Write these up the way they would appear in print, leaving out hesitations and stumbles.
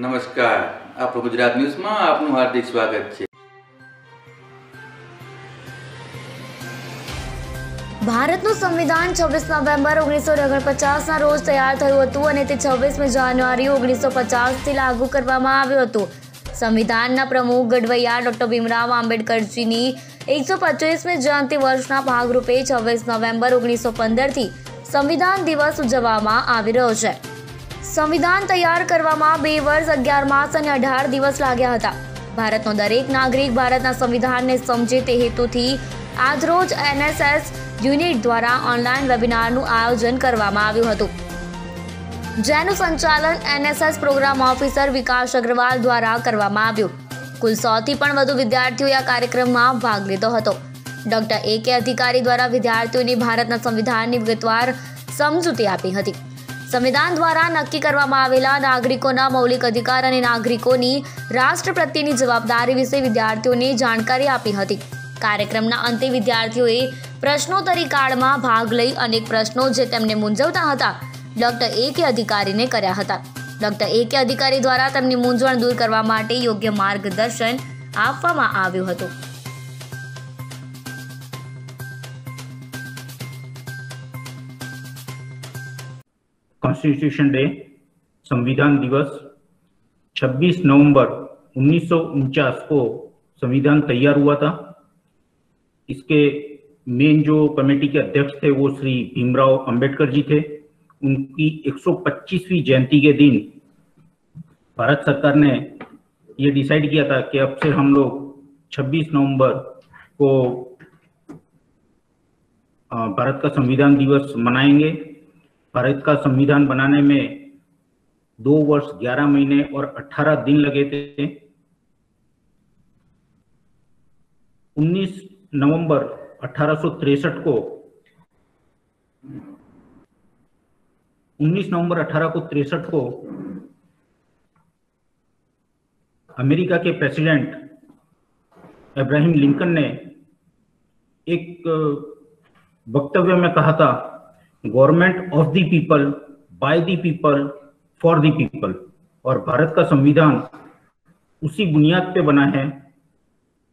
નમસ્કાર, આપણું ગુજરાત ન્યૂઝમાં આપનું હાર્દિક સ્વાગત છે. ભારતનું સંવિધાન 26 નવેમ્બર 1949ના રોજ તૈયાર થયું હતું અને તે 26 જાન્યુઆરી 1950થી લાગુ કરવામાં આવ્યું હતું. સંવિધાનના પ્રમુખ ગઢવૈયા ડોક્ટર ભીમરાવ આંબેડકરજીની 125મી જયંતિ વર્ષના ભાગરૂપે 26 નવેમ્બર 1915થી સંવિધાન દિવસ ઉજવવામાં આવી રહ્યો છે. સંવિધાન તૈયાર કરવામાં 2 વર્ષ 11 માસ અને 18 દિવસ લાગ્યા હતા. ભારતનો દરેક નાગરિક ભારતના સંવિધાનને સમજે તે હેતુથી આજરોજ NSS યુનિટ દ્વારા ઓનલાઈન વેબિનારનું આયોજન કરવામાં આવ્યું હતું, જેનું સંચાલન NSS પ્રોગ્રામ ઓફિસર વિકાસ અગ્રવાલ દ્વારા કરવામાં આવ્યું. કુલ 100થી પણ વધુ વિદ્યાર્થીઓએ આ કાર્યક્રમમાં ભાગ લીધો હતો. ડોક્ટર AK અધિકારી દ્વારા વિદ્યાર્થીઓને ભારતના સંવિધાનની વિગતવાર સમજૂતી આપી હતી. સંવિધાન દ્વારા નક્કી કરવામાં આવેલા નાગરિકોના મૌલિક અધિકાર અને નાગરિકોની રાષ્ટ્ર પ્રત્યેની જવાબદારી વિશે વિદ્યાર્થીઓને જાણકારી આપી હતી. કાર્યક્રમના અંતે વિદ્યાર્થીઓએ પ્રશ્નોત્તરી કાળમાં ભાગ લઈ અનેક પ્રશ્નો જે તેમને મૂંઝવતા હતા ડોક્ટર AK અધિકારીને કર્યા હતા. ડોક્ટર AK અધિકારી દ્વારા તેમની મૂંઝવણ દૂર કરવા માટે યોગ્ય માર્ગદર્શન આપવામાં આવ્યું હતું. कॉन्स्टिट्यूशन डे संविधान दिवस 26 नवंबर 1949 को संविधान तैयार हुआ था. इसके मेन जो कमेटी के अध्यक्ष थे वो श्री भीमराव अंबेडकर जी थे. उनकी 125वीं जयंती के दिन भारत सरकार ने ये डिसाइड किया था कि अब से हम लोग 26 नवंबर को भारत का संविधान दिवस मनाएंगे. भारत का संविधान बनाने में 2 वर्ष 11 महीने और 18 दिन लगे थे. 19 नवंबर 1863 को अमेरिका के प्रेसिडेंट अब्राहम लिंकन ने एक वक्तव्य में कहा था, government of the people, by the people, for the people. और भारत का संविधान उसी बुनियाद पे बना है.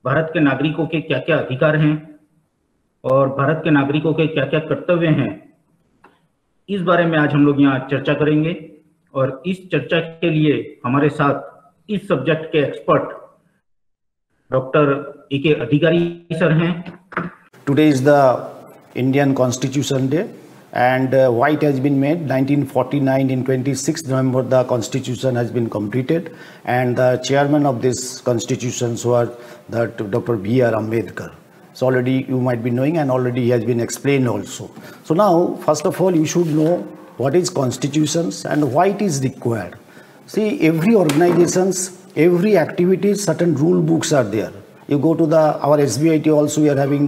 भारत के नागरिकों के क्या क्या अधिकार हैं और भारत के नागरिकों के क्या क्या कर्तव्य हैं, इस बारे में आज हम लोग यहाँ चर्चा करेंगे. और इस चर्चा के लिए हमारे साथ इस सब्जेक्ट के एक्सपर्ट डॉक्टर AK अधिकारी सर हैं. Today is the Indian Constitution Day. And why it has been made 1949 in 26 November the constitution has been completed, and the chairman of this constitution was that Dr. B.R. Ambedkar. So already you might be knowing, and already he has been explained also. So now first of all you should know what is constitutions and why it is required. See, every organizations, every activity, certain rule books are there. You go to our SBIT also, we are having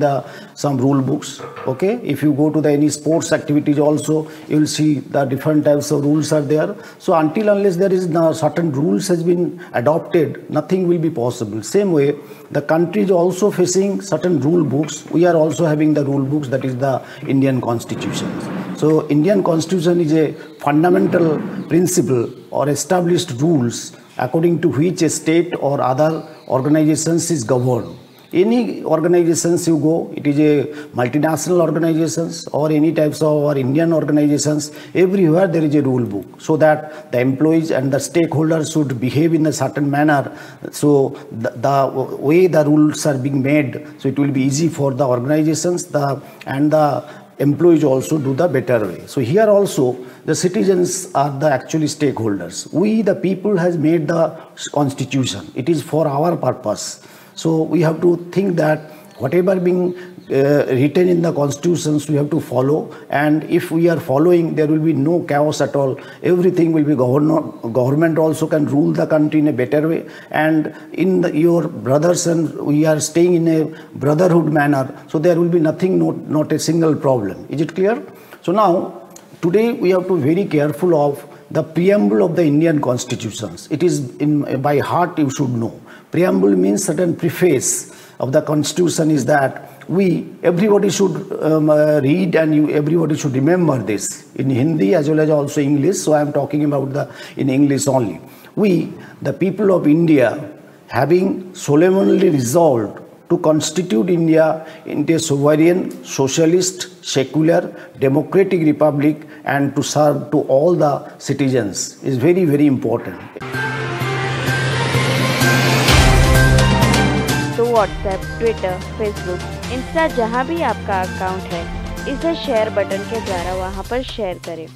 some rule books. Okay, if you go to any sports activities also, you will see the different types of rules are there. So until unless there is certain rules has been adopted, nothing will be possible. Same way, the country is also facing certain rule books. We are also having the rule books, that is the Indian Constitution. So Indian Constitution is a fundamental principle or established rules according to which a state or other organizations is governed. Any organizations you go, it is a multinational organizations or any types of or Indian organizations, everywhere there is a rule book, so that the employees and the stakeholders should behave in a certain manner. So the way the rules are being made, so it will be easy for the organizations and the employees also do the better way. So here also the citizens are the actually stakeholders. We the people has made the constitution. It is for our purpose. So we have to think that whatever being written in the constitutions we have to follow, and if we are following there will be no chaos at all. Everything will be government also can rule the country in a better way, and in your brothers and we are staying in a brotherhood manner, so there will be nothing, not a single problem. Is it clear? So now today we have to be very careful of the preamble of the Indian constitutions. It is by heart you should know. Preamble means certain preface of the constitution is that everybody should read, and everybody should remember this in Hindi as well as also English. So I am talking about in English only. we, the people of India, having solemnly resolved to constitute India into a sovereign, socialist, secular, democratic republic and to serve to all the citizens is very, very important. तो WhatsApp, Twitter, Facebook, Insta जहाँ भी आपका account है, इसे share button के द्वारा वहाँ पर शेयर करें।